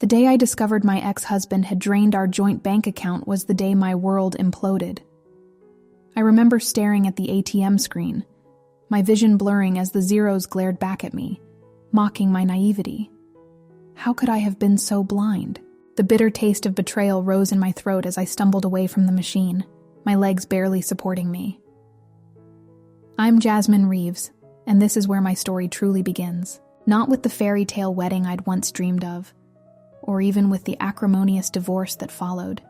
The day I discovered my ex-husband had drained our joint bank account was the day my world imploded. I remember staring at the ATM screen, my vision blurring as the zeros glared back at me, mocking my naivety. How could I have been so blind? The bitter taste of betrayal rose in my throat as I stumbled away from the machine, my legs barely supporting me. I'm Jasmine Reeves, and this is where my story truly begins. Not with the fairy tale wedding I'd once dreamed of, or even with the acrimonious divorce that followed,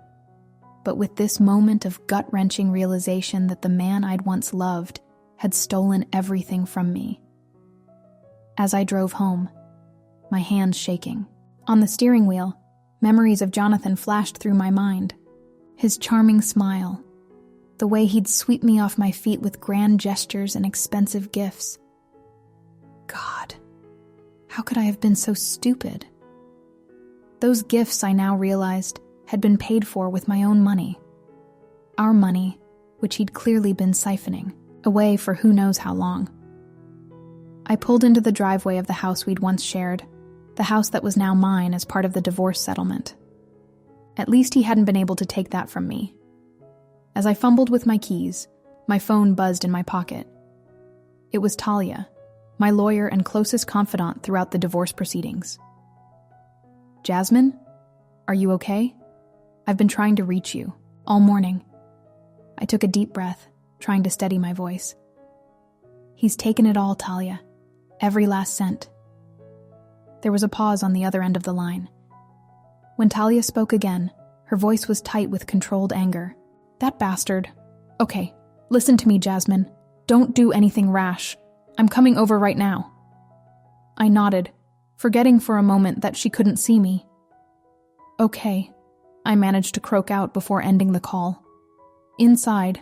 but with this moment of gut-wrenching realization that the man I'd once loved had stolen everything from me. As I drove home, my hands shaking, on the steering wheel, memories of Jonathan flashed through my mind. His charming smile, the way he'd sweep me off my feet with grand gestures and expensive gifts. God, how could I have been so stupid? Those gifts, I now realized, had been paid for with my own money. Our money, which he'd clearly been siphoning away for who knows how long. I pulled into the driveway of the house we'd once shared, the house that was now mine as part of the divorce settlement. At least he hadn't been able to take that from me. As I fumbled with my keys, my phone buzzed in my pocket. It was Talia, my lawyer and closest confidant throughout the divorce proceedings. Jasmine, are you okay? I've been trying to reach you all morning. I took a deep breath, trying to steady my voice. He's taken it all, Talia. Every last cent. There was a pause on the other end of the line. When Talia spoke again, her voice was tight with controlled anger. That bastard. Okay, listen to me, Jasmine. Don't do anything rash. I'm coming over right now. I nodded, forgetting for a moment that she couldn't see me. Okay, I managed to croak out before ending the call. Inside,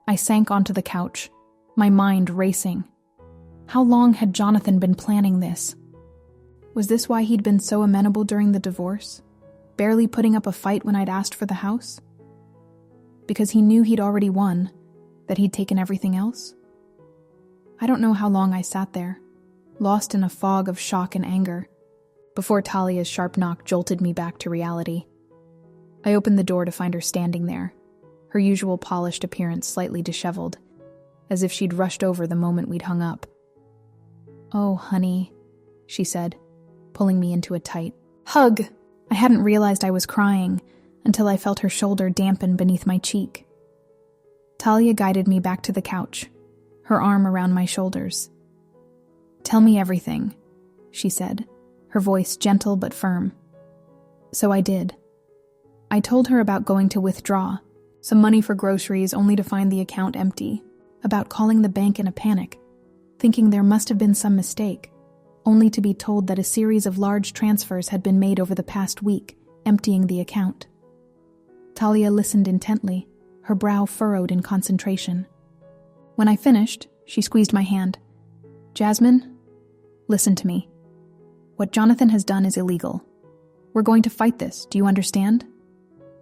I sank onto the couch, my mind racing. How long had Jonathan been planning this? Was this why he'd been so amenable during the divorce, barely putting up a fight when I'd asked for the house? Because he knew he'd already won, that he'd taken everything else? I don't know how long I sat there, lost in a fog of shock and anger, before Talia's sharp knock jolted me back to reality. I opened the door to find her standing there, her usual polished appearance slightly disheveled, as if she'd rushed over the moment we'd hung up. "Oh, honey," she said, pulling me into a tight hug. I hadn't realized I was crying until I felt her shoulder dampen beneath my cheek. Talia guided me back to the couch, her arm around my shoulders. "Tell me everything," she said, her voice gentle but firm. So I did. I told her about going to withdraw some money for groceries only to find the account empty, about calling the bank in a panic, thinking there must have been some mistake, only to be told that a series of large transfers had been made over the past week, emptying the account. Talia listened intently, her brow furrowed in concentration. When I finished, she squeezed my hand. "Jasmine, listen to me. What Jonathan has done is illegal. We're going to fight this, do you understand?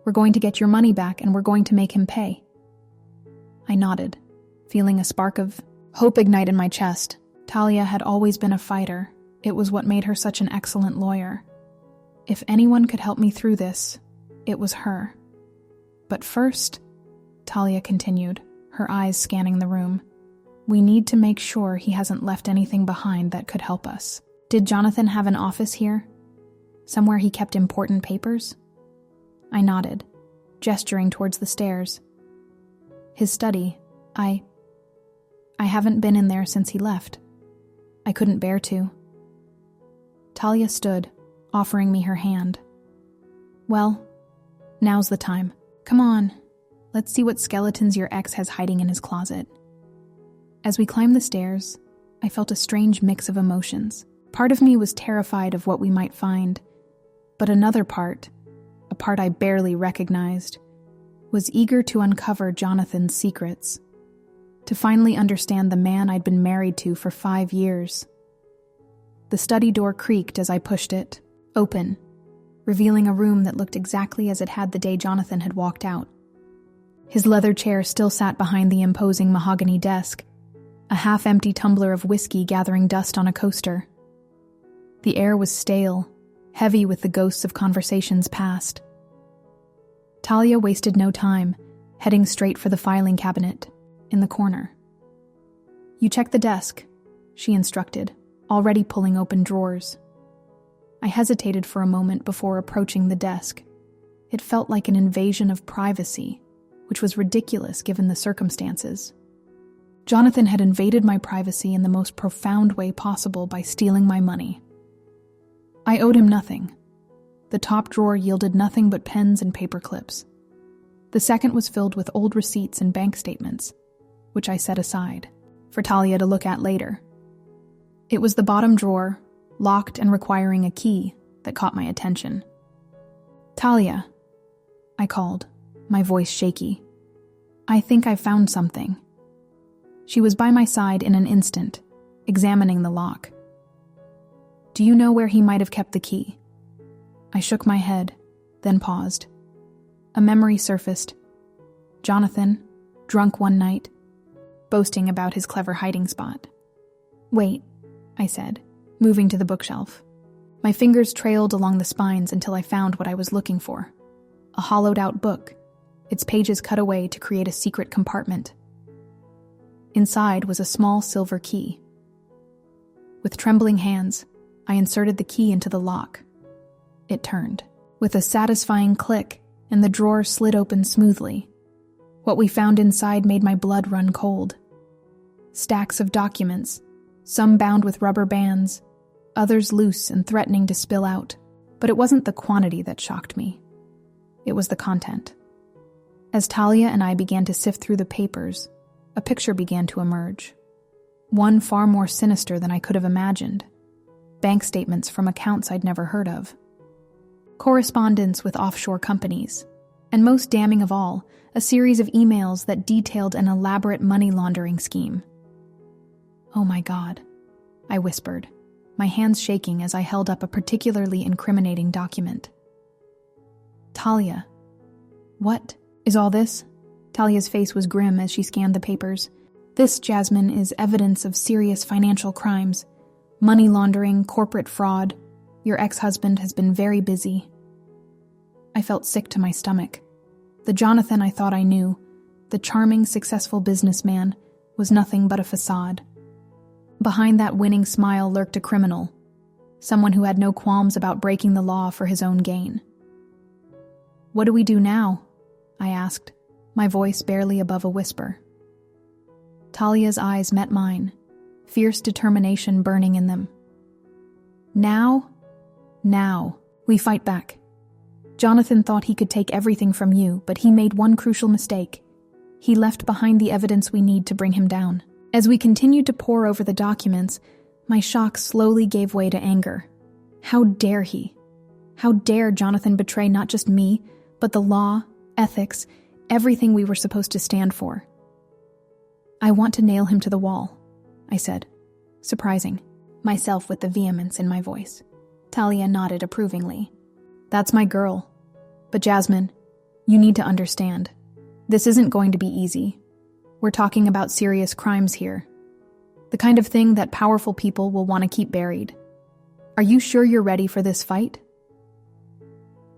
We're going to get your money back and we're going to make him pay." I nodded, feeling a spark of hope ignite in my chest. Talia had always been a fighter. It was what made her such an excellent lawyer. If anyone could help me through this, it was her. But first, Talia continued, her eyes scanning the room, we need to make sure he hasn't left anything behind that could help us. Did Jonathan have an office here? Somewhere he kept important papers? I nodded, gesturing towards the stairs. His study, I haven't been in there since he left. I couldn't bear to. Talia stood, offering me her hand. "Well, now's the time. Come on, let's see what skeletons your ex has hiding in his closet." As we climbed the stairs, I felt a strange mix of emotions. Part of me was terrified of what we might find, but another part, a part I barely recognized, was eager to uncover Jonathan's secrets, to finally understand the man I'd been married to for 5 years. The study door creaked as I pushed it, open, revealing a room that looked exactly as it had the day Jonathan had walked out. His leather chair still sat behind the imposing mahogany desk, a half-empty tumbler of whiskey gathering dust on a coaster. The air was stale, heavy with the ghosts of conversations past. Talia wasted no time, heading straight for the filing cabinet in the corner. "You check the desk," she instructed, already pulling open drawers. I hesitated for a moment before approaching the desk. It felt like an invasion of privacy, which was ridiculous given the circumstances. Jonathan had invaded my privacy in the most profound way possible by stealing my money. I owed him nothing. The top drawer yielded nothing but pens and paper clips. The second was filled with old receipts and bank statements, which I set aside for Talia to look at later. It was the bottom drawer, locked and requiring a key, that caught my attention. "Talia," I called, my voice shaky. "I think I found something." She was by my side in an instant, examining the lock. "Do you know where he might have kept the key?" I shook my head, then paused. A memory surfaced. Jonathan, drunk one night, boasting about his clever hiding spot. "Wait," I said, moving to the bookshelf. My fingers trailed along the spines until I found what I was looking for. A hollowed-out book, its pages cut away to create a secret compartment. Inside was a small silver key. With trembling hands, I inserted the key into the lock. It turned, with a satisfying click, and the drawer slid open smoothly. What we found inside made my blood run cold. Stacks of documents, some bound with rubber bands, others loose and threatening to spill out. But it wasn't the quantity that shocked me. It was the content. As Talia and I began to sift through the papers, a picture began to emerge. One far more sinister than I could have imagined. Bank statements from accounts I'd never heard of. Correspondence with offshore companies. And most damning of all, a series of emails that detailed an elaborate money laundering scheme. "Oh my God," I whispered, my hands shaking as I held up a particularly incriminating document. "Talia, what is all this?" Talia's face was grim as she scanned the papers. "This, Jasmine, is evidence of serious financial crimes. Money laundering, corporate fraud. Your ex-husband has been very busy." I felt sick to my stomach. The Jonathan I thought I knew, the charming, successful businessman, was nothing but a facade. Behind that winning smile lurked a criminal, someone who had no qualms about breaking the law for his own gain. "What do we do now?" I asked, my voice barely above a whisper. Talia's eyes met mine, fierce determination burning in them. Now, we fight back. Jonathan thought he could take everything from you, but he made one crucial mistake. He left behind the evidence we need to bring him down. As we continued to pore over the documents, my shock slowly gave way to anger. How dare he? How dare Jonathan betray not just me, but the law, ethics, everything we were supposed to stand for? "I want to nail him to the wall," I said, surprising myself with the vehemence in my voice. Talia nodded approvingly. "That's my girl. But Jasmine, you need to understand. This isn't going to be easy. We're talking about serious crimes here. The kind of thing that powerful people will want to keep buried. Are you sure you're ready for this fight?"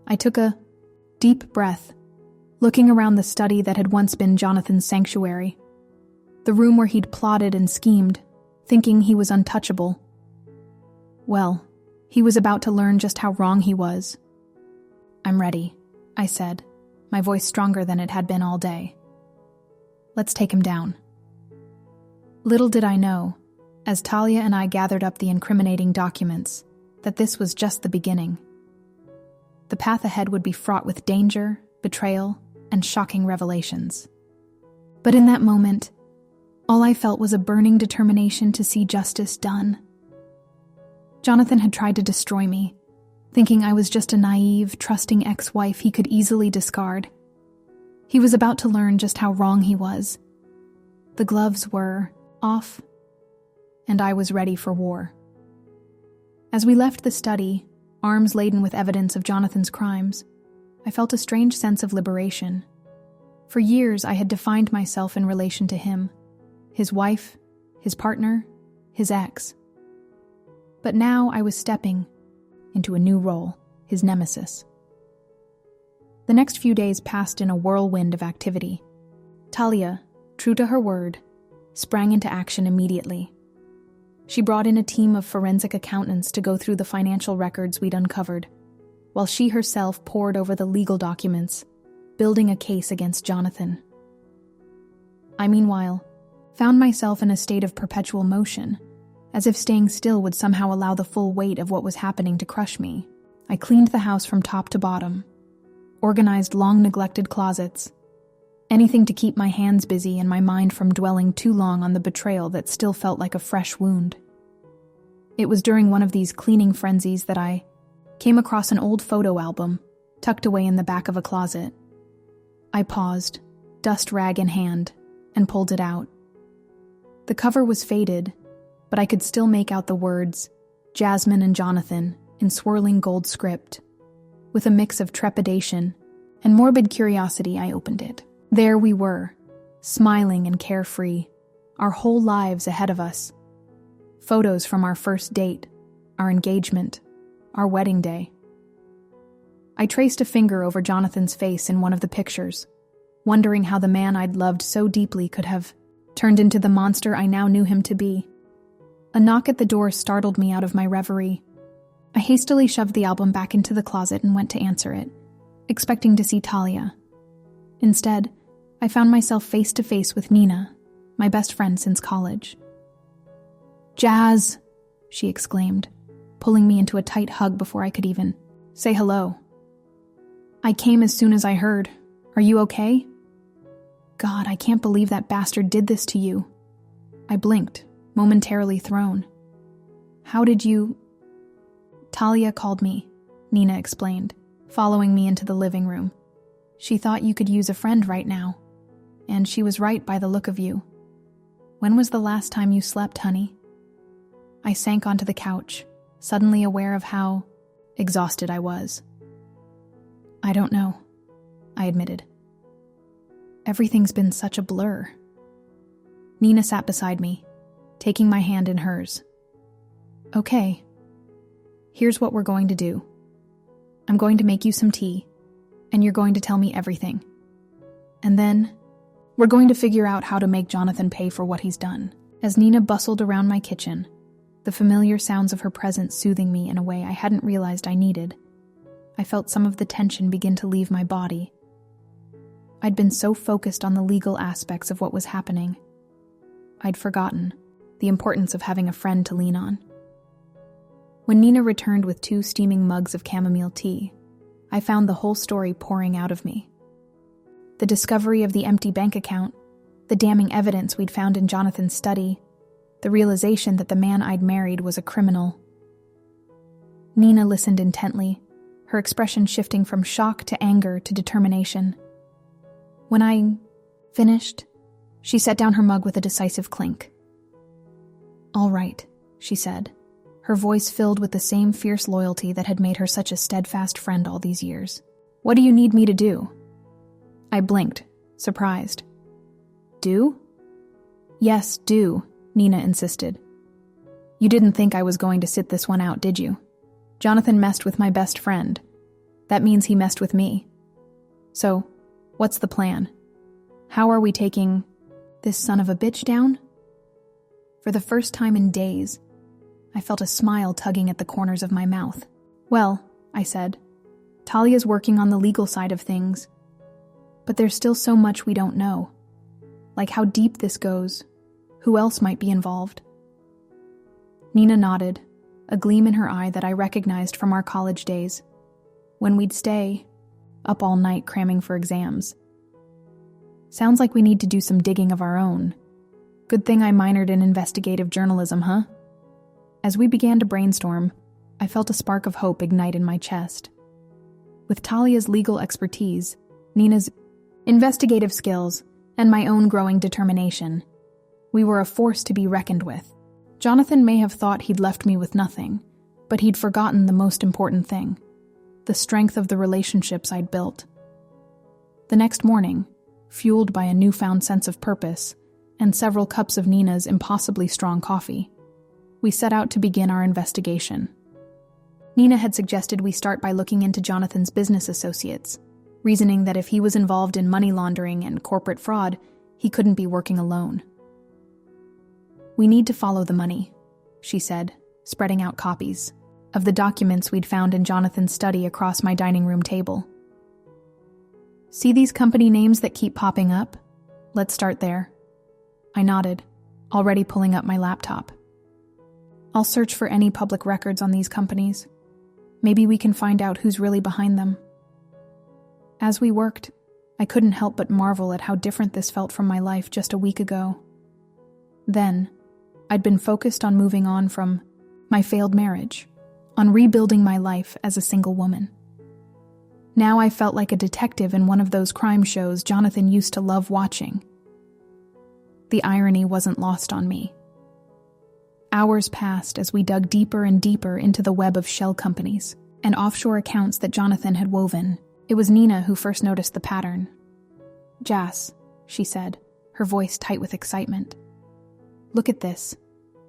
I took a deep breath, looking around the study that had once been Jonathan's sanctuary. The room where he'd plotted and schemed, thinking he was untouchable. Well, he was about to learn just how wrong he was. "I'm ready," I said, my voice stronger than it had been all day. "Let's take him down." Little did I know, as Talia and I gathered up the incriminating documents, that this was just the beginning. The path ahead would be fraught with danger, betrayal, and shocking revelations. But in that moment, all I felt was a burning determination to see justice done. Jonathan had tried to destroy me, thinking I was just a naive, trusting ex-wife he could easily discard. He was about to learn just how wrong he was. The gloves were off, and I was ready for war. As we left the study, arms laden with evidence of Jonathan's crimes, I felt a strange sense of liberation. For years I had defined myself in relation to him, his wife, his partner, his ex. But now I was stepping into a new role, his nemesis. The next few days passed in a whirlwind of activity. Talia, true to her word, sprang into action immediately. She brought in a team of forensic accountants to go through the financial records we'd uncovered, while she herself pored over the legal documents, building a case against Jonathan. I, meanwhile, found myself in a state of perpetual motion, as if staying still would somehow allow the full weight of what was happening to crush me. I cleaned the house from top to bottom, organized long-neglected closets, anything to keep my hands busy and my mind from dwelling too long on the betrayal that still felt like a fresh wound. It was during one of these cleaning frenzies that I came across an old photo album tucked away in the back of a closet. I paused, dust rag in hand, and pulled it out. The cover was faded, but I could still make out the words, Jasmine and Jonathan, in swirling gold script. With a mix of trepidation and morbid curiosity, I opened it. There we were, smiling and carefree, our whole lives ahead of us. Photos from our first date, our engagement, our wedding day. I traced a finger over Jonathan's face in one of the pictures, wondering how the man I'd loved so deeply could have turned into the monster I now knew him to be. A knock at the door startled me out of my reverie. I hastily shoved the album back into the closet and went to answer it, expecting to see Talia. Instead, I found myself face to face with Nina, my best friend since college. "Jazz," she exclaimed, pulling me into a tight hug before I could even say hello. "I came as soon as I heard. Are you okay?" "God, I can't believe that bastard did this to you." I blinked, momentarily thrown. "How did you—" "Talia called me," Nina explained, following me into the living room. "She thought you could use a friend right now. And she was right by the look of you. When was the last time you slept, honey?" I sank onto the couch, suddenly aware of how exhausted I was. "I don't know," I admitted. Everything's been such a blur. Nina sat beside me, taking my hand in hers. "Okay, here's what we're going to do. I'm going to make you some tea, and you're going to tell me everything. And then, we're going to figure out how to make Jonathan pay for what he's done." As Nina bustled around my kitchen, the familiar sounds of her presence soothing me in a way I hadn't realized I needed, I felt some of the tension begin to leave my body. I'd been so focused on the legal aspects of what was happening. I'd forgotten the importance of having a friend to lean on. When Nina returned with 2 steaming mugs of chamomile tea, I found the whole story pouring out of me. The discovery of the empty bank account, the damning evidence we'd found in Jonathan's study, the realization that the man I'd married was a criminal. Nina listened intently, her expression shifting from shock to anger to determination. When I finished, she set down her mug with a decisive clink. "All right," she said, her voice filled with the same fierce loyalty that had made her such a steadfast friend all these years. "What do you need me to do?" I blinked, surprised. "Do?" "Yes, do," Nina insisted. "You didn't think I was going to sit this one out, did you? Jonathan messed with my best friend. That means he messed with me. So, what's the plan? How are we taking this son of a bitch down?" For the first time in days, I felt a smile tugging at the corners of my mouth. "Well," I said, "Talia's working on the legal side of things. But there's still so much we don't know. Like how deep this goes. Who else might be involved?" Nina nodded, a gleam in her eye that I recognized from our college days, when we'd stay up all night cramming for exams. "Sounds like we need to do some digging of our own. Good thing I minored in investigative journalism, huh?" As we began to brainstorm, I felt a spark of hope ignite in my chest. With Talia's legal expertise, Nina's investigative skills, and my own growing determination, we were a force to be reckoned with. Jonathan may have thought he'd left me with nothing, but he'd forgotten the most important thing: the strength of the relationships I'd built. The next morning, fueled by a newfound sense of purpose and several cups of Nina's impossibly strong coffee, we set out to begin our investigation. Nina had suggested we start by looking into Jonathan's business associates, reasoning that if he was involved in money laundering and corporate fraud, he couldn't be working alone. "We need to follow the money," she said, spreading out copies of the documents we'd found in Jonathan's study across my dining room table. "See these company names that keep popping up? Let's start there." I nodded, already pulling up my laptop. "I'll search for any public records on these companies. Maybe we can find out who's really behind them." As we worked, I couldn't help but marvel at how different this felt from my life just a week ago. Then, I'd been focused on moving on from my failed marriage, on rebuilding my life as a single woman. Now I felt like a detective in one of those crime shows Jonathan used to love watching. The irony wasn't lost on me. Hours passed as we dug deeper and deeper into the web of shell companies and offshore accounts that Jonathan had woven. It was Nina who first noticed the pattern. "Jas," she said, her voice tight with excitement. "Look at this.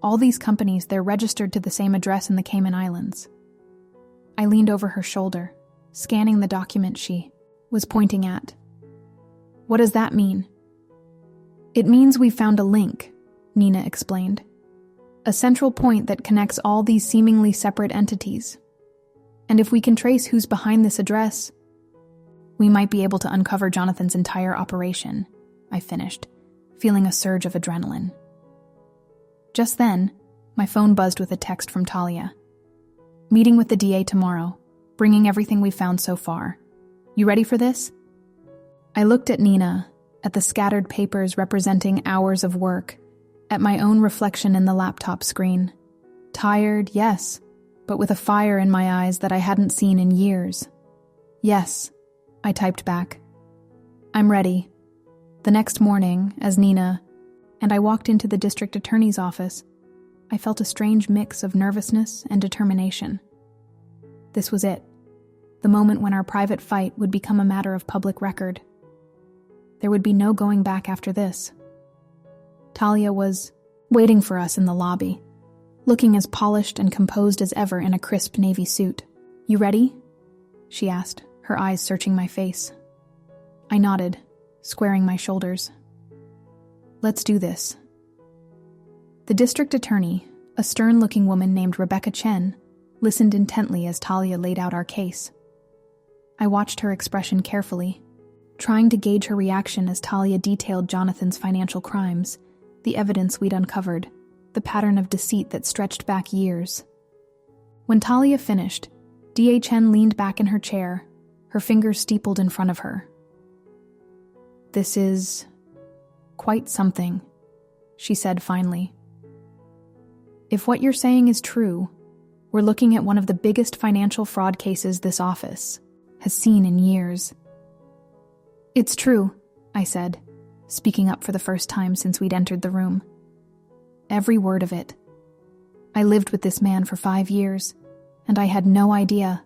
All these companies, they're registered to the same address in the Cayman Islands." I leaned over her shoulder, scanning the document she was pointing at. "What does that mean?" "It means we found a link," Nina explained. "A central point that connects all these seemingly separate entities. And if we can trace who's behind this address, we might be able to uncover Jonathan's entire operation," I finished, feeling a surge of adrenaline. Just then, my phone buzzed with a text from Talia. "Meeting with the DA tomorrow, bringing everything we've found so far. You ready for this?" I looked at Nina, at the scattered papers representing hours of work, at my own reflection in the laptop screen. Tired, yes, but with a fire in my eyes that I hadn't seen in years. "Yes," I typed back. "I'm ready." The next morning, as Nina and I walked into the district attorney's office, I felt a strange mix of nervousness and determination. This was it, the moment when our private fight would become a matter of public record. There would be no going back after this. Talia was waiting for us in the lobby, looking as polished and composed as ever in a crisp navy suit. "You ready?" she asked, her eyes searching my face. I nodded, squaring my shoulders. "Let's do this." The district attorney, a stern-looking woman named Rebecca Chen, listened intently as Talia laid out our case. I watched her expression carefully, trying to gauge her reaction as Talia detailed Jonathan's financial crimes, the evidence we'd uncovered, the pattern of deceit that stretched back years. When Talia finished, DA Chen leaned back in her chair, her fingers steepled in front of her. "This is quite something," she said finally. "If what you're saying is true, we're looking at one of the biggest financial fraud cases this office has seen in years." "It's true," I said, speaking up for the first time since we'd entered the room. "Every word of it. I lived with this man for 5 years, and I had no idea.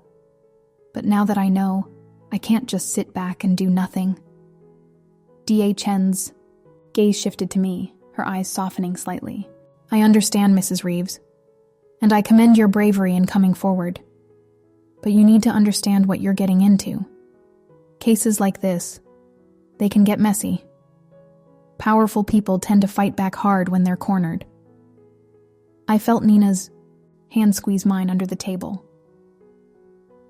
But now that I know, I can't just sit back and do nothing." DA Chen's gaze shifted to me, her eyes softening slightly. "I understand, Mrs. Reeves, and I commend your bravery in coming forward. But you need to understand what you're getting into. Cases like this, they can get messy. Powerful people tend to fight back hard when they're cornered." I felt Nina's hand squeeze mine under the table.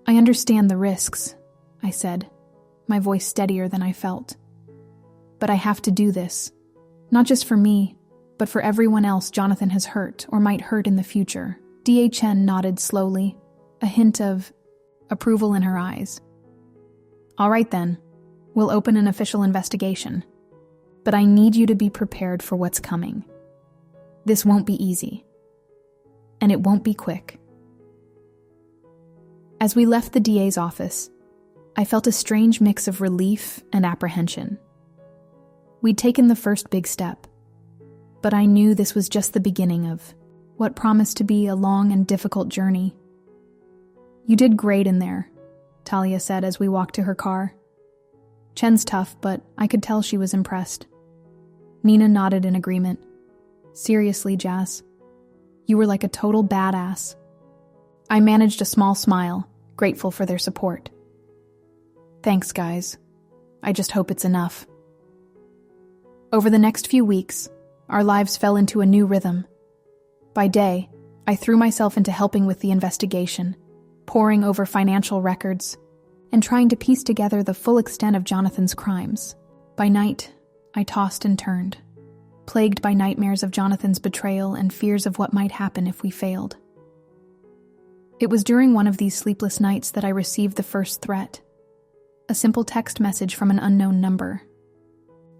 "I understand the risks," I said, my voice steadier than I felt. "But I have to do this, not just for me, but for everyone else Jonathan has hurt or might hurt in the future." DA Chen nodded slowly, a hint of approval in her eyes. "All right then, we'll open an official investigation. But I need you to be prepared for what's coming. This won't be easy. And it won't be quick." As we left the DA's office, I felt a strange mix of relief and apprehension. We'd taken the first big step, but I knew this was just the beginning of what promised to be a long and difficult journey. "You did great in there," Talia said as we walked to her car. "Chen's tough, but I could tell she was impressed." Nina nodded in agreement. "Seriously, Jas, you were like a total badass." I managed a small smile, grateful for their support. Thanks, guys. I just hope it's enough. Over the next few weeks, our lives fell into a new rhythm. By day, I threw myself into helping with the investigation, poring over financial records, and trying to piece together the full extent of Jonathan's crimes. By night, I tossed and turned, plagued by nightmares of Jonathan's betrayal and fears of what might happen if we failed. It was during one of these sleepless nights that I received the first threat, a simple text message from an unknown number.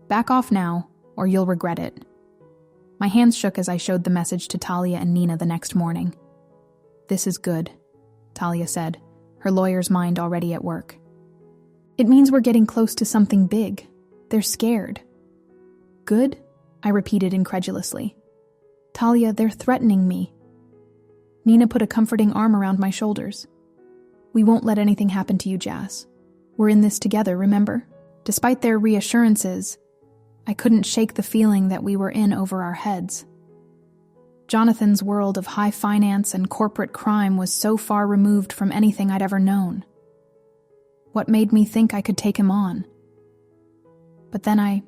Back off now, or you'll regret it. My hands shook as I showed the message to Talia and Nina the next morning. This is good, Talia said, her lawyer's mind already at work. It means we're getting close to something big. They're scared. Good? I repeated incredulously. Talia, they're threatening me. Nina put a comforting arm around my shoulders. We won't let anything happen to you, Jas. We're in this together, remember? Despite their reassurances, I couldn't shake the feeling that we were in over our heads. Jonathan's world of high finance and corporate crime was so far removed from anything I'd ever known. What made me think I could take him on? But then I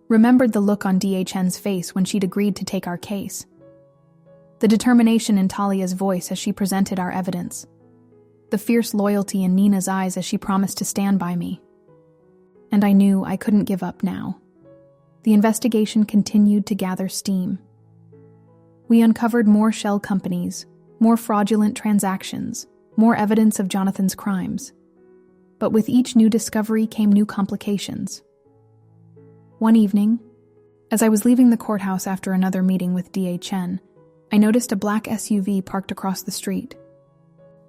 remembered the look on DHN's face when she'd agreed to take our case. The determination in Talia's voice as she presented our evidence. The fierce loyalty in Nina's eyes as she promised to stand by me. And I knew I couldn't give up now. The investigation continued to gather steam. We uncovered more shell companies, more fraudulent transactions, more evidence of Jonathan's crimes. But with each new discovery came new complications. One evening, as I was leaving the courthouse after another meeting with DHN, I noticed a black SUV parked across the street.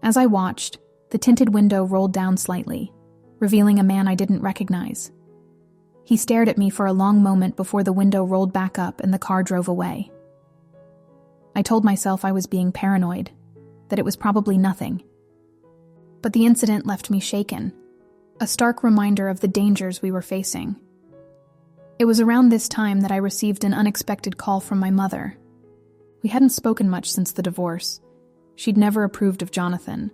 As I watched, the tinted window rolled down slightly, revealing a man I didn't recognize. He stared at me for a long moment before the window rolled back up and the car drove away. I told myself I was being paranoid, that it was probably nothing. But the incident left me shaken, a stark reminder of the dangers we were facing. It was around this time that I received an unexpected call from my mother. We hadn't spoken much since the divorce. She'd never approved of Jonathan,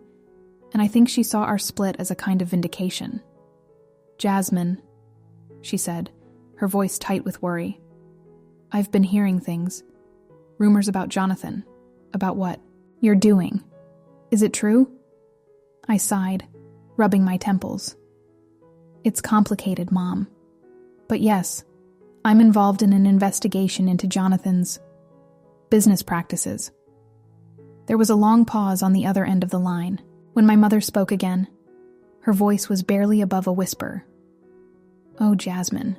and I think she saw our split as a kind of vindication. Jasmine, she said, her voice tight with worry. I've been hearing things. Rumors about Jonathan. About what you're doing. Is it true? I sighed, rubbing my temples. It's complicated, Mom. But yes, I'm involved in an investigation into Jonathan's business practices. There was a long pause on the other end of the line. When my mother spoke again, her voice was barely above a whisper. Oh, Jasmine,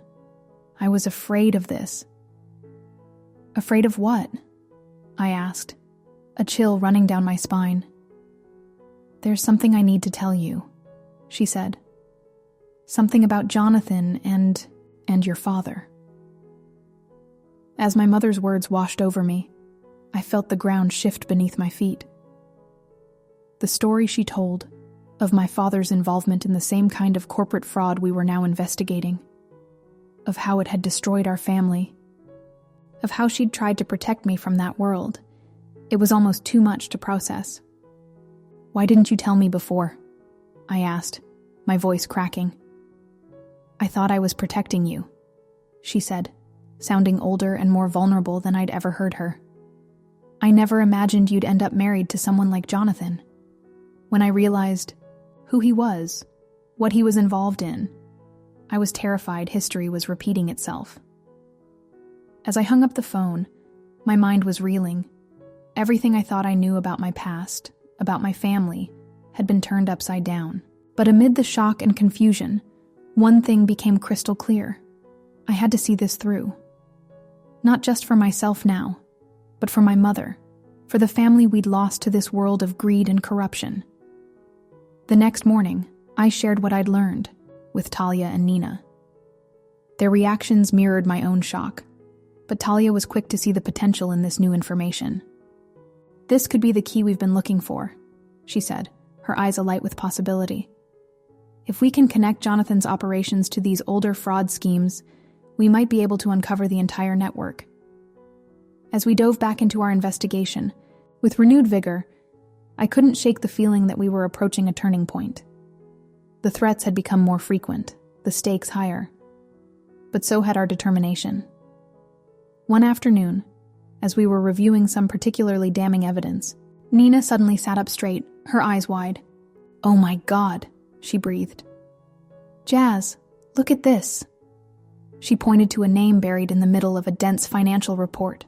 I was afraid of this. Afraid of what? I asked, a chill running down my spine. There's something I need to tell you, she said. Something about Jonathan and your father. As my mother's words washed over me, I felt the ground shift beneath my feet. The story she told of my father's involvement in the same kind of corporate fraud we were now investigating, of how it had destroyed our family, of how she'd tried to protect me from that world. It was almost too much to process. Why didn't you tell me before? I asked, my voice cracking. I thought I was protecting you, she said, sounding older and more vulnerable than I'd ever heard her. I never imagined you'd end up married to someone like Jonathan. When I realized who he was, what he was involved in, I was terrified history was repeating itself. As I hung up the phone, my mind was reeling. Everything I thought I knew about my past, about my family, had been turned upside down. But amid the shock and confusion, one thing became crystal clear. I had to see this through. Not just for myself now, but for my mother, for the family we'd lost to this world of greed and corruption. The next morning, I shared what I'd learned with Talia and Nina. Their reactions mirrored my own shock, but Talia was quick to see the potential in this new information. This could be the key we've been looking for, she said, her eyes alight with possibility. If we can connect Jonathan's operations to these older fraud schemes, we might be able to uncover the entire network. As we dove back into our investigation, with renewed vigor, I couldn't shake the feeling that we were approaching a turning point. The threats had become more frequent, the stakes higher. But so had our determination. One afternoon, as we were reviewing some particularly damning evidence, Nina suddenly sat up straight, her eyes wide. "Oh my God," she breathed. "Jazz, look at this." She pointed to a name buried in the middle of a dense financial report.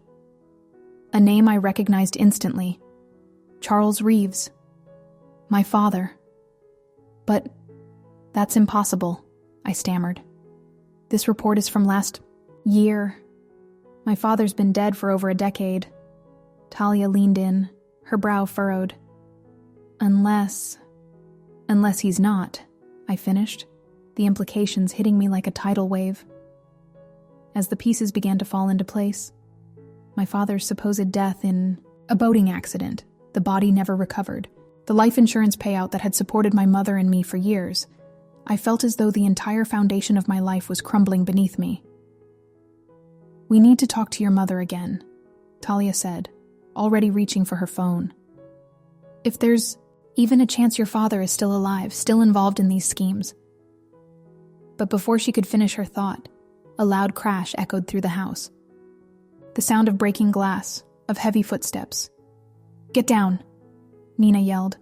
A name I recognized instantly. Charles Reeves. My father. "But that's impossible," I stammered. "This report is from last year. My father's been dead for over a decade." Talia leaned in, her brow furrowed. Unless he's not," I finished, the implications hitting me like a tidal wave. As the pieces began to fall into place, my father's supposed death in a boating accident, the body never recovered, the life insurance payout that had supported my mother and me for years, I felt as though the entire foundation of my life was crumbling beneath me. "We need to talk to your mother again," Talia said, already reaching for her phone. "If there's even a chance your father is still alive, still involved in these schemes." But before she could finish her thought, a loud crash echoed through the house. The sound of breaking glass, of heavy footsteps. "Get down," Nina yelled,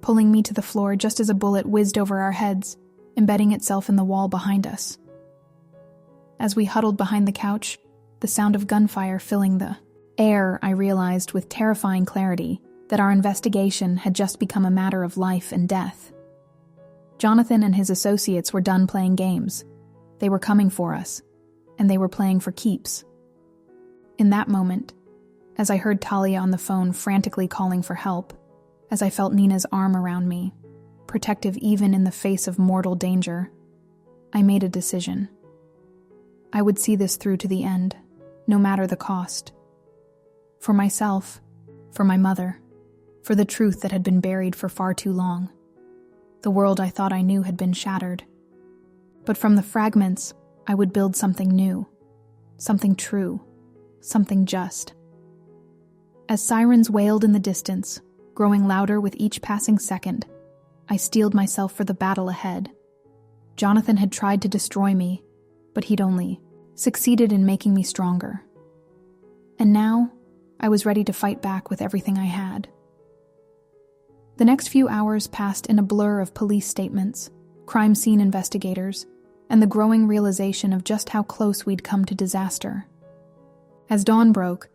pulling me to the floor just as a bullet whizzed over our heads, embedding itself in the wall behind us. As we huddled behind the couch, the sound of gunfire filling the air, I realized with terrifying clarity that our investigation had just become a matter of life and death. Jonathan and his associates were done playing games. They were coming for us, and they were playing for keeps. In that moment, as I heard Talia on the phone frantically calling for help, as I felt Nina's arm around me, protective even in the face of mortal danger, I made a decision. I would see this through to the end, no matter the cost. For myself, for my mother, for the truth that had been buried for far too long. The world I thought I knew had been shattered. But from the fragments, I would build something new, something true, something just. As sirens wailed in the distance, growing louder with each passing second, I steeled myself for the battle ahead. Jonathan had tried to destroy me, but he'd only succeeded in making me stronger. And now, I was ready to fight back with everything I had. The next few hours passed in a blur of police statements, crime scene investigators, and the growing realization of just how close we'd come to disaster. As dawn broke,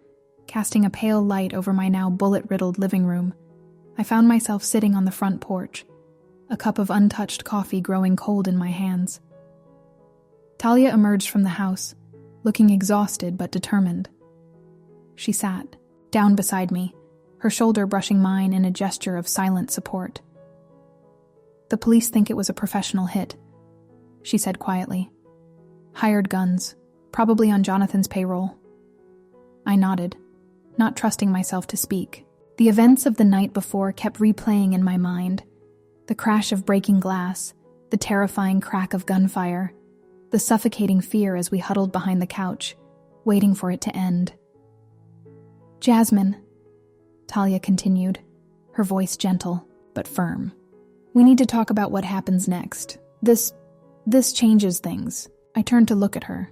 casting a pale light over my now bullet-riddled living room, I found myself sitting on the front porch, a cup of untouched coffee growing cold in my hands. Talia emerged from the house, looking exhausted but determined. She sat, down beside me, her shoulder brushing mine in a gesture of silent support. "The police think it was a professional hit," she said quietly. "Hired guns, probably on Jonathan's payroll." I nodded, not trusting myself to speak. The events of the night before kept replaying in my mind. The crash of breaking glass, the terrifying crack of gunfire, the suffocating fear as we huddled behind the couch, waiting for it to end. "Jasmine," Talia continued, her voice gentle but firm. "We need to talk about what happens next. This changes things." I turned to look at her,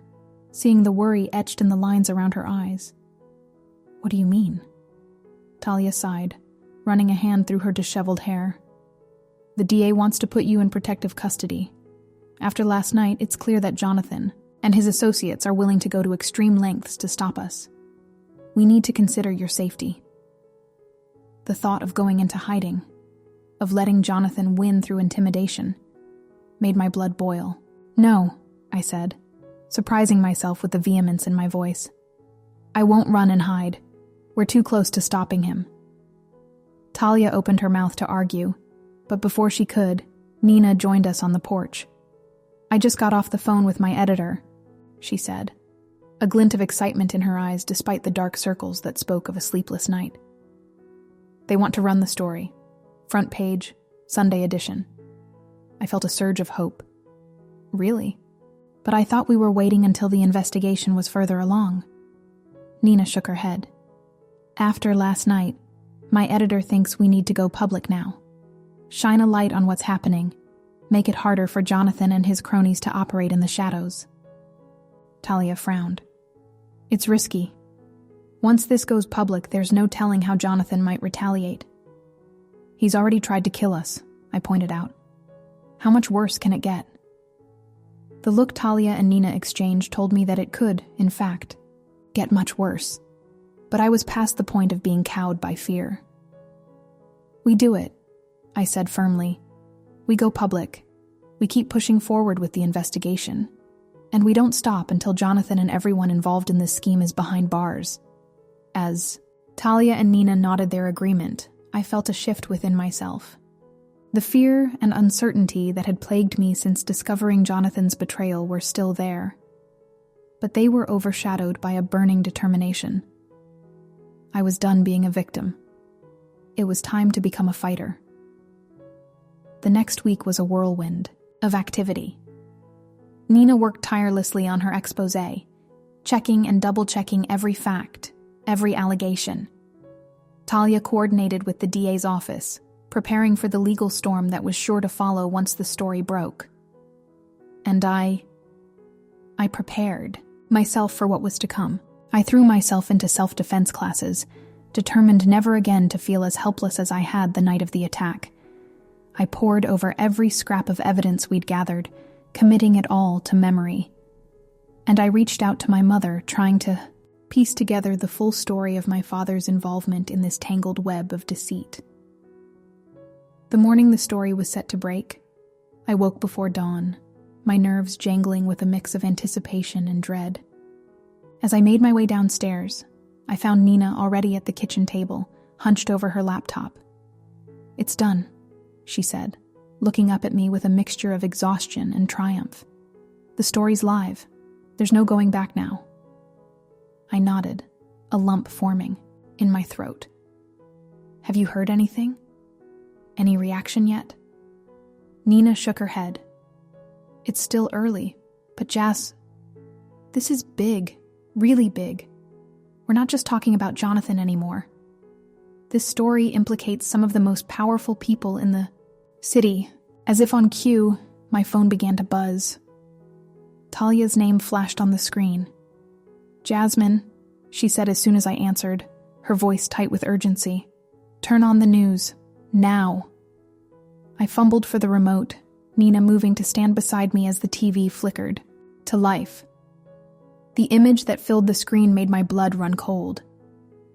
seeing the worry etched in the lines around her eyes. "What do you mean?" Talia sighed, running a hand through her disheveled hair. "The DA wants to put you in protective custody. After last night, it's clear that Jonathan and his associates are willing to go to extreme lengths to stop us. We need to consider your safety." The thought of going into hiding, of letting Jonathan win through intimidation, made my blood boil. "No," I said, surprising myself with the vehemence in my voice. "I won't run and hide. We're too close to stopping him." Talia opened her mouth to argue, but before she could, Nina joined us on the porch. "I just got off the phone with my editor," she said, a glint of excitement in her eyes despite the dark circles that spoke of a sleepless night. "They want to run the story. Front page, Sunday edition." I felt a surge of hope. "Really? But I thought we were waiting until the investigation was further along." Nina shook her head. "After last night, My editor thinks we need to go public now. Shine a light on what's happening. Make it harder for Jonathan and his cronies to operate in the shadows." Talia frowned. "It's risky. Once this goes public, there's no telling how Jonathan might retaliate." "He's already tried to kill us," I pointed out. "How much worse can it get?" The look Talia and Nina exchanged told me that it could, in fact, get much worse. But I was past the point of being cowed by fear. "We do it," I said firmly. "We go public. We keep pushing forward with the investigation. And we don't stop until Jonathan and everyone involved in this scheme is behind bars." As Talia and Nina nodded their agreement, I felt a shift within myself. The fear and uncertainty that had plagued me since discovering Jonathan's betrayal were still there, but they were overshadowed by a burning determination. I was done being a victim. It was time to become a fighter. The next week was a whirlwind of activity. Nina worked tirelessly on her exposé, checking and double-checking every fact, every allegation. Talia coordinated with the DA's office, preparing for the legal storm that was sure to follow once the story broke. And I prepared myself for what was to come. I threw myself into self-defense classes, determined never again to feel as helpless as I had the night of the attack. I pored over every scrap of evidence we'd gathered, committing it all to memory. And I reached out to my mother, trying to piece together the full story of my father's involvement in this tangled web of deceit. The morning the story was set to break, I woke before dawn, my nerves jangling with a mix of anticipation and dread. As I made my way downstairs, I found Nina already at the kitchen table, hunched over her laptop. "It's done," she said, looking up at me with a mixture of exhaustion and triumph. "The story's live. There's no going back now." I nodded, a lump forming in my throat. "Have you heard anything? Any reaction yet?" Nina shook her head. "It's still early, but Jas, this is big, really big. We're not just talking about Jonathan anymore. This story implicates some of the most powerful people in the city." As if on cue, my phone began to buzz. Talia's name flashed on the screen. "Jasmine," she said as soon as I answered, her voice tight with urgency. "Turn on the news. Now." I fumbled for the remote, Nina moving to stand beside me as the TV flickered to life. The image that filled the screen made my blood run cold.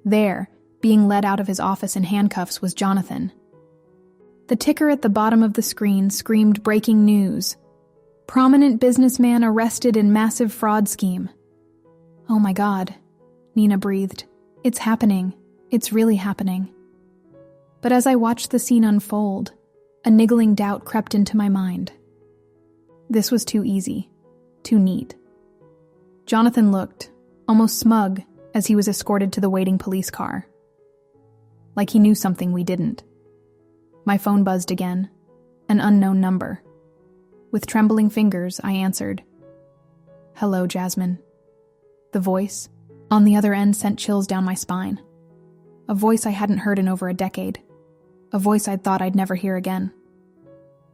There, being led out of his office in handcuffs, was Jonathan. The ticker at the bottom of the screen screamed breaking news. "Prominent businessman arrested in massive fraud scheme." "Oh my God," Nina breathed. "It's happening. It's really happening." But as I watched the scene unfold, a niggling doubt crept into my mind. This was too easy, too neat. Jonathan looked, almost smug, as he was escorted to the waiting police car. Like he knew something we didn't. My phone buzzed again, an unknown number. With trembling fingers, I answered. "Hello, Jasmine." The voice, on the other end, sent chills down my spine. A voice I hadn't heard in over a decade. A voice I'd thought I'd never hear again.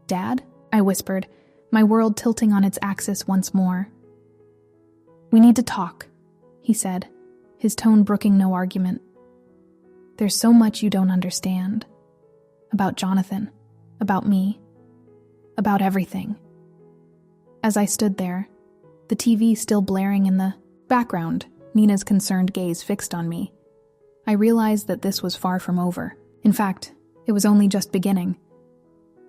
"Dad?" I whispered, my world tilting on its axis once more. "We need to talk," he said, his tone brooking no argument. "There's so much you don't understand. About Jonathan, about me, about everything." As I stood there, the TV still blaring in the background, Nina's concerned gaze fixed on me, I realized that this was far from over. In fact, it was only just beginning.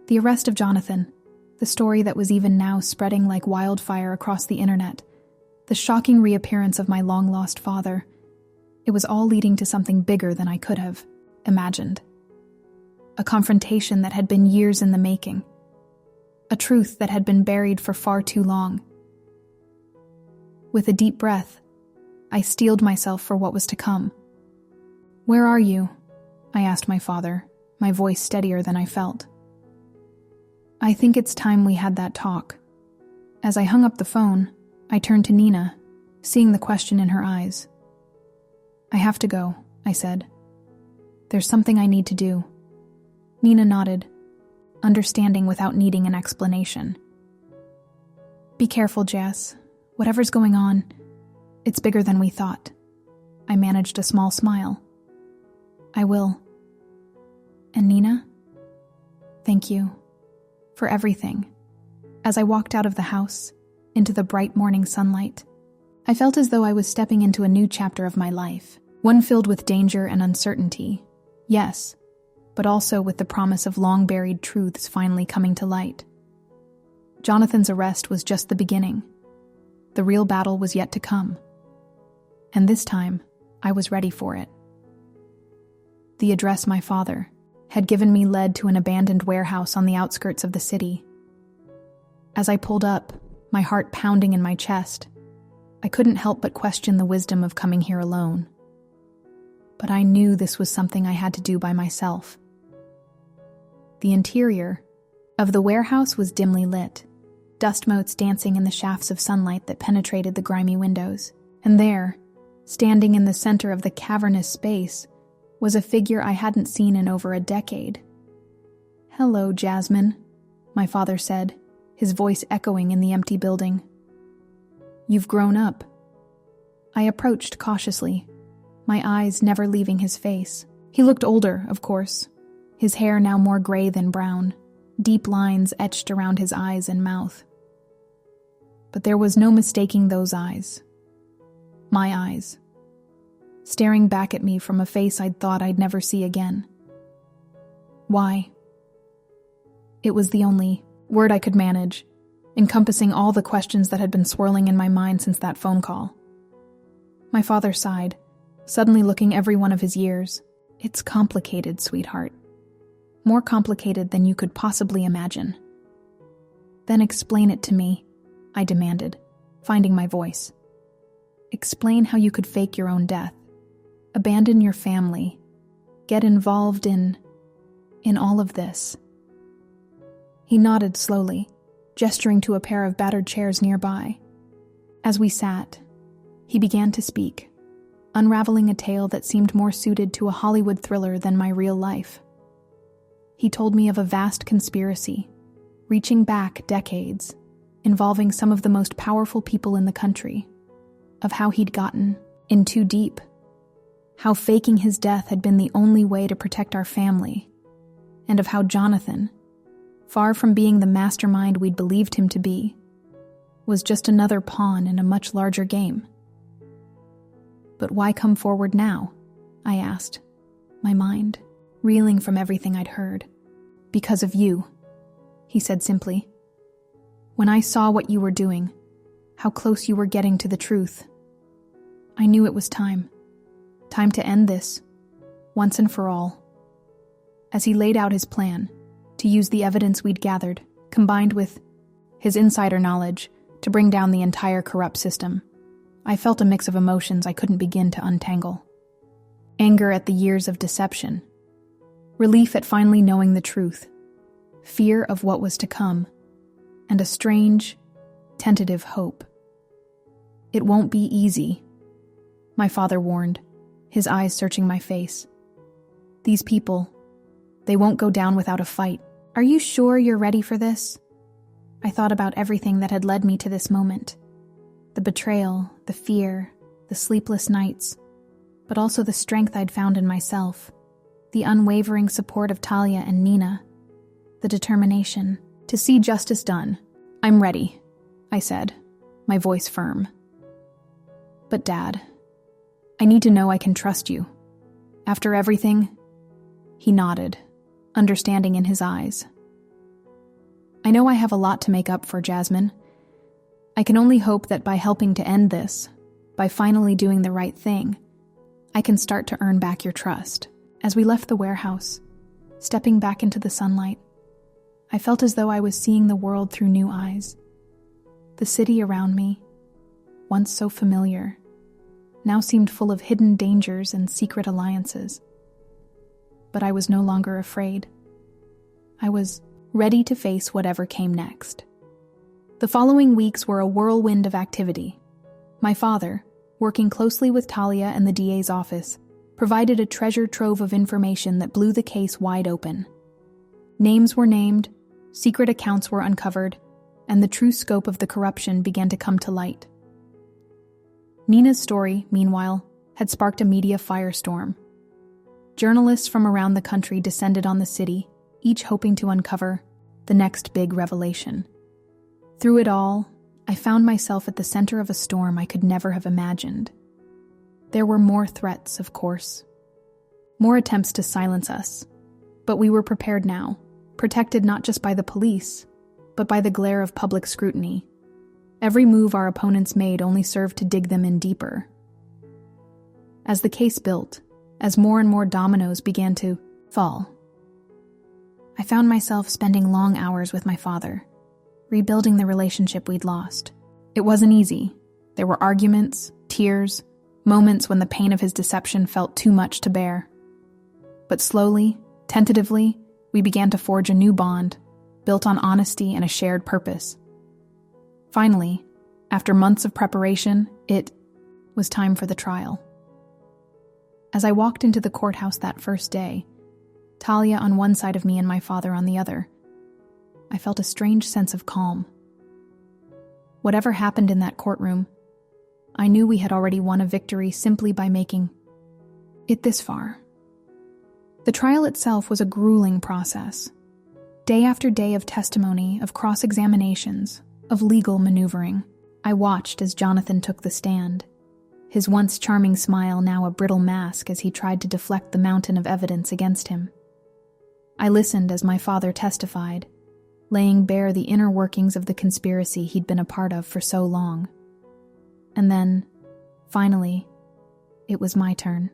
The arrest of Jonathan, the story that was even now spreading like wildfire across the internet, the shocking reappearance of my long-lost father, it was all leading to something bigger than I could have imagined. A confrontation that had been years in the making. A truth that had been buried for far too long. With a deep breath, I steeled myself for what was to come. "Where are you?" I asked my father, my voice steadier than I felt. "I think it's time we had that talk." As I hung up the phone, I turned to Nina, seeing the question in her eyes. "I have to go," I said. There's something I need to do. Nina nodded, understanding without needing an explanation. Be careful, Jess. Whatever's going on, it's bigger than we thought. I managed a small smile. I will. And Nina? Thank you. For everything. As I walked out of the house, into the bright morning sunlight, I felt as though I was stepping into a new chapter of my life, one filled with danger and uncertainty. Yes, but also with the promise of long-buried truths finally coming to light. Jonathan's arrest was just the beginning. The real battle was yet to come. And this time, I was ready for it. The address my father had given me led to an abandoned warehouse on the outskirts of the city. As I pulled up, my heart pounding in my chest, I couldn't help but question the wisdom of coming here alone. But I knew this was something I had to do by myself. The interior of the warehouse was dimly lit, dust motes dancing in the shafts of sunlight that penetrated the grimy windows. And there, standing in the center of the cavernous space, was a figure I hadn't seen in over a decade. "Hello, Jasmine," my father said, his voice echoing in the empty building. "You've grown up." I approached cautiously, my eyes never leaving his face. He looked older, of course, his hair now more gray than brown, deep lines etched around his eyes and mouth. But there was no mistaking those eyes. My eyes. Staring back at me from a face I'd thought I'd never see again. Why? It was the only word I could manage, encompassing all the questions that had been swirling in my mind since that phone call. My father sighed, suddenly looking every one of his years. "It's complicated, sweetheart. More complicated than you could possibly imagine." "Then explain it to me," I demanded, finding my voice. "Explain how you could fake your own death, abandon your family, get involved in all of this." He nodded slowly, gesturing to a pair of battered chairs nearby. As we sat, he began to speak, unraveling a tale that seemed more suited to a Hollywood thriller than my real life. He told me of a vast conspiracy, reaching back decades, involving some of the most powerful people in the country, of how he'd gotten in too deep, how faking his death had been the only way to protect our family, and of how Jonathan, far from being the mastermind we'd believed him to be, was just another pawn in a much larger game. "But why come forward now?" I asked, my mind reeling from everything I'd heard. "Because of you," he said simply. "When I saw what you were doing, how close you were getting to the truth, I knew it was time to end this, once and for all." As he laid out his plan, to use the evidence we'd gathered, combined with his insider knowledge, to bring down the entire corrupt system, I felt a mix of emotions I couldn't begin to untangle. Anger at the years of deception, relief at finally knowing the truth, fear of what was to come, and a strange, tentative hope. "It won't be easy," my father warned, his eyes searching my face. "These people, they won't go down without a fight. Are you sure you're ready for this?" I thought about everything that had led me to this moment. The betrayal, the fear, the sleepless nights, but also the strength I'd found in myself, the unwavering support of Talia and Nina, the determination to see justice done. "I'm ready," I said, my voice firm. "But Dad, I need to know I can trust you. After everything," he nodded, understanding in his eyes. "I know I have a lot to make up for, Jasmine. I can only hope that by helping to end this, by finally doing the right thing, I can start to earn back your trust." As we left the warehouse, stepping back into the sunlight, I felt as though I was seeing the world through new eyes. The city around me, once so familiar, now seemed full of hidden dangers and secret alliances. But I was no longer afraid. I was ready to face whatever came next. The following weeks were a whirlwind of activity. My father, working closely with Talia and the DA's office, provided a treasure trove of information that blew the case wide open. Names were named, secret accounts were uncovered, and the true scope of the corruption began to come to light. Nina's story, meanwhile, had sparked a media firestorm. Journalists from around the country descended on the city, each hoping to uncover the next big revelation. Through it all, I found myself at the center of a storm I could never have imagined. There were more threats, of course. More attempts to silence us. But we were prepared now, protected not just by the police, but by the glare of public scrutiny. Every move our opponents made only served to dig them in deeper. As the case built, as more and more dominoes began to fall, I found myself spending long hours with my father, rebuilding the relationship we'd lost. It wasn't easy. There were arguments, tears, moments when the pain of his deception felt too much to bear. But slowly, tentatively, we began to forge a new bond, built on honesty and a shared purpose. Finally, after months of preparation, it was time for the trial. As I walked into the courthouse that first day, Talia on one side of me and my father on the other, I felt a strange sense of calm. Whatever happened in that courtroom, I knew we had already won a victory simply by making it this far. The trial itself was a grueling process. Day after day of testimony, of cross-examinations, of legal maneuvering. I watched as Jonathan took the stand, his once charming smile now a brittle mask as he tried to deflect the mountain of evidence against him. I listened as my father testified, laying bare the inner workings of the conspiracy he'd been a part of for so long. And then, finally, it was my turn.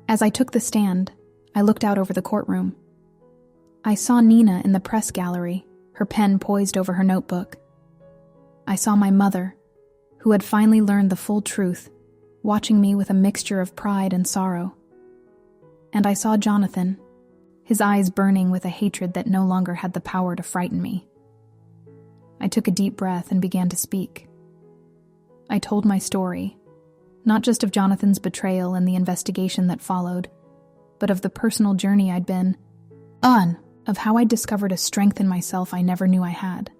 As I took the stand, I looked out over the courtroom. I saw Nina in the press gallery, her pen poised over her notebook. I saw my mother, who had finally learned the full truth, watching me with a mixture of pride and sorrow. And I saw Jonathan, his eyes burning with a hatred that no longer had the power to frighten me. I took a deep breath and began to speak. I told my story, not just of Jonathan's betrayal and the investigation that followed, but of the personal journey I'd been on, of how I'd discovered a strength in myself I never knew I had,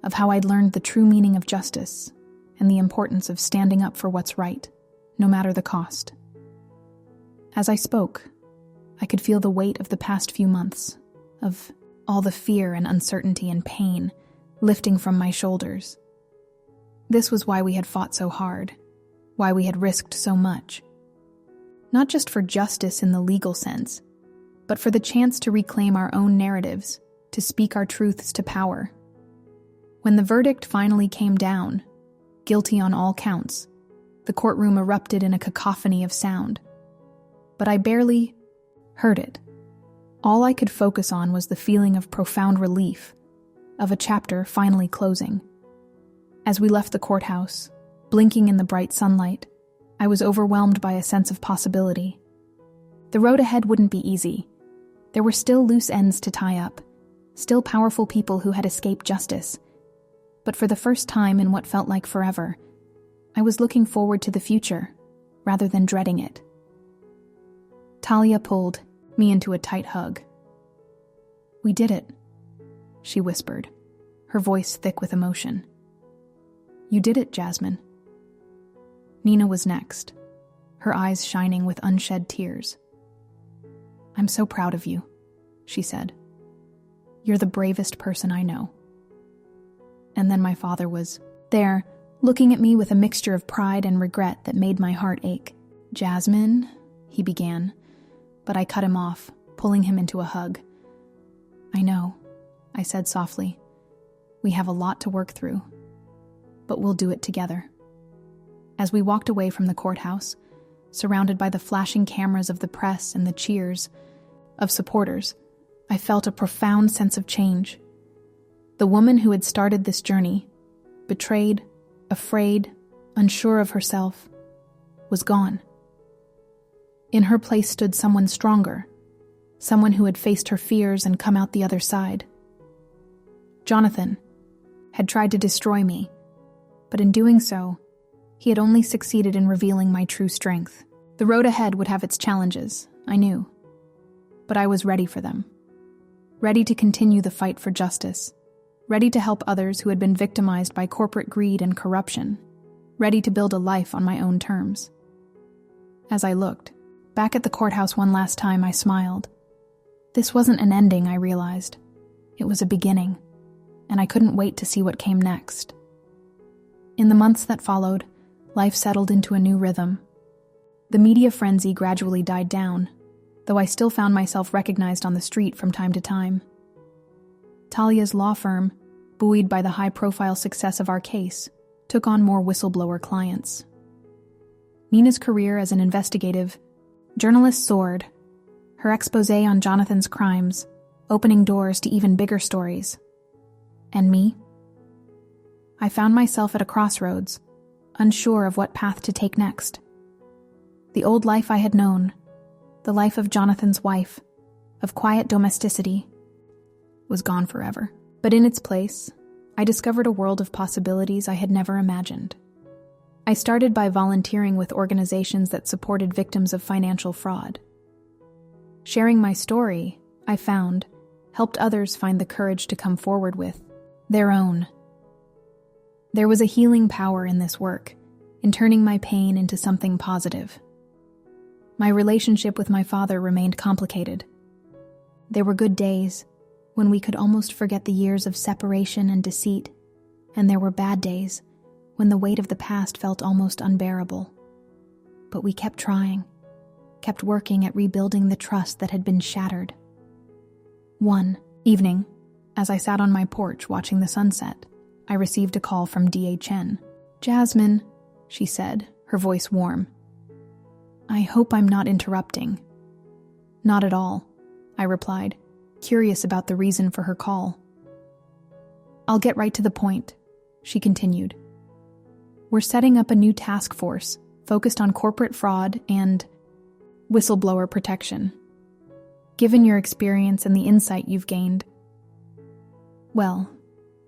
of how I'd learned the true meaning of justice and the importance of standing up for what's right, no matter the cost. As I spoke, I could feel the weight of the past few months, of all the fear and uncertainty and pain lifting from my shoulders. This was why we had fought so hard, why we had risked so much. Not just for justice in the legal sense, but for the chance to reclaim our own narratives, to speak our truths to power. When the verdict finally came down, guilty on all counts, the courtroom erupted in a cacophony of sound. But I barely heard it. All I could focus on was the feeling of profound relief, of a chapter finally closing. As we left the courthouse, blinking in the bright sunlight, I was overwhelmed by a sense of possibility. The road ahead wouldn't be easy. There were still loose ends to tie up, still powerful people who had escaped justice. But for the first time in what felt like forever, I was looking forward to the future, rather than dreading it. Talia pulled me into a tight hug. "We did it," she whispered, her voice thick with emotion. "You did it, Jasmine." Nina was next, her eyes shining with unshed tears. "I'm so proud of you," she said. "You're the bravest person I know." And then my father was there, looking at me with a mixture of pride and regret that made my heart ache. "Jasmine," he began, but I cut him off, pulling him into a hug. "I know," I said softly. "We have a lot to work through, but we'll do it together." As we walked away from the courthouse, surrounded by the flashing cameras of the press and the cheers of supporters, I felt a profound sense of change. The woman who had started this journey, betrayed, afraid, unsure of herself, was gone. In her place stood someone stronger, someone who had faced her fears and come out the other side. Jonathan had tried to destroy me, but in doing so, he had only succeeded in revealing my true strength, The road ahead would have its challenges, I knew. But I was ready for them. Ready to continue the fight for justice. Ready to help others who had been victimized by corporate greed and corruption. Ready to build a life on my own terms. As I looked back at the courthouse one last time, I smiled. This wasn't an ending, I realized. It was a beginning, and I couldn't wait to see what came next. In the months that followed, life settled into a new rhythm. The media frenzy gradually died down, though I still found myself recognized on the street from time to time. Talia's law firm, buoyed by the high-profile success of our case, took on more whistleblower clients. Nina's career as an investigative journalist soared, her exposé on Jonathan's crimes, opening doors to even bigger stories. And me? I found myself at a crossroads, unsure of what path to take next. The old life I had known, the life of Jonathan's wife, of quiet domesticity, was gone forever. But in its place, I discovered a world of possibilities I had never imagined. I started by volunteering with organizations that supported victims of financial fraud. Sharing my story, I found, helped others find the courage to come forward with their own. There was a healing power in this work, in turning my pain into something positive. My relationship with my father remained complicated. There were good days when we could almost forget the years of separation and deceit, and there were bad days when the weight of the past felt almost unbearable. But we kept trying, kept working at rebuilding the trust that had been shattered. One evening, as I sat on my porch watching the sunset, I received a call from DHN. "Jasmine," she said, her voice warm. "I hope I'm not interrupting." "Not at all," I replied, curious about the reason for her call. "I'll get right to the point," she continued. "We're setting up a new task force focused on corporate fraud and whistleblower protection. Given your experience and the insight you've gained, well,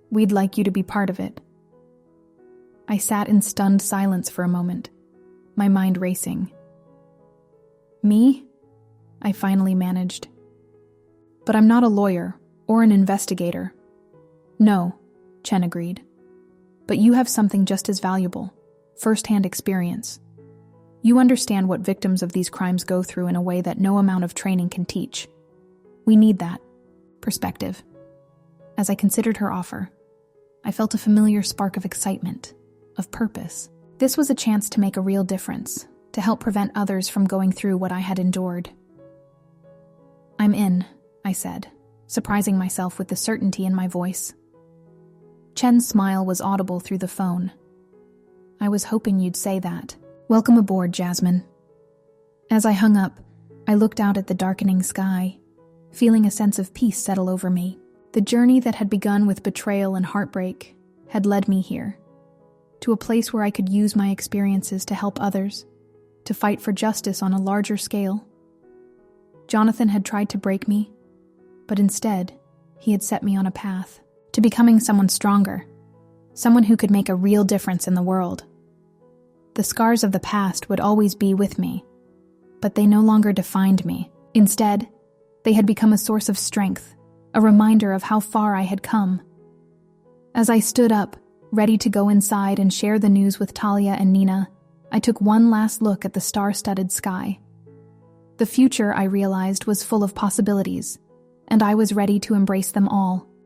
we'd like you to be part of it." I sat in stunned silence for a moment, my mind racing. "Me?" I finally managed. "But I'm not a lawyer or an investigator." "No," Chen agreed. "But you have something just as valuable, first-hand experience. You understand what victims of these crimes go through in a way that no amount of training can teach. We need that perspective." As I considered her offer, I felt a familiar spark of excitement, of purpose. This was a chance to make a real difference, to help prevent others from going through what I had endured. "I'm in," I said, surprising myself with the certainty in my voice. Chen's smile was audible through the phone. "I was hoping you'd say that. Welcome aboard, Jasmine." As I hung up, I looked out at the darkening sky, feeling a sense of peace settle over me. The journey that had begun with betrayal and heartbreak had led me here, to a place where I could use my experiences to help others, to fight for justice on a larger scale. Jonathan had tried to break me, but instead, he had set me on a path to becoming someone stronger, someone who could make a real difference in the world. The scars of the past would always be with me, but they no longer defined me. Instead, they had become a source of strength, a reminder of how far I had come. As I stood up, ready to go inside and share the news with Talia and Nina, I took one last look at the star-studded sky. The future, I realized, was full of possibilities, and I was ready to embrace them all.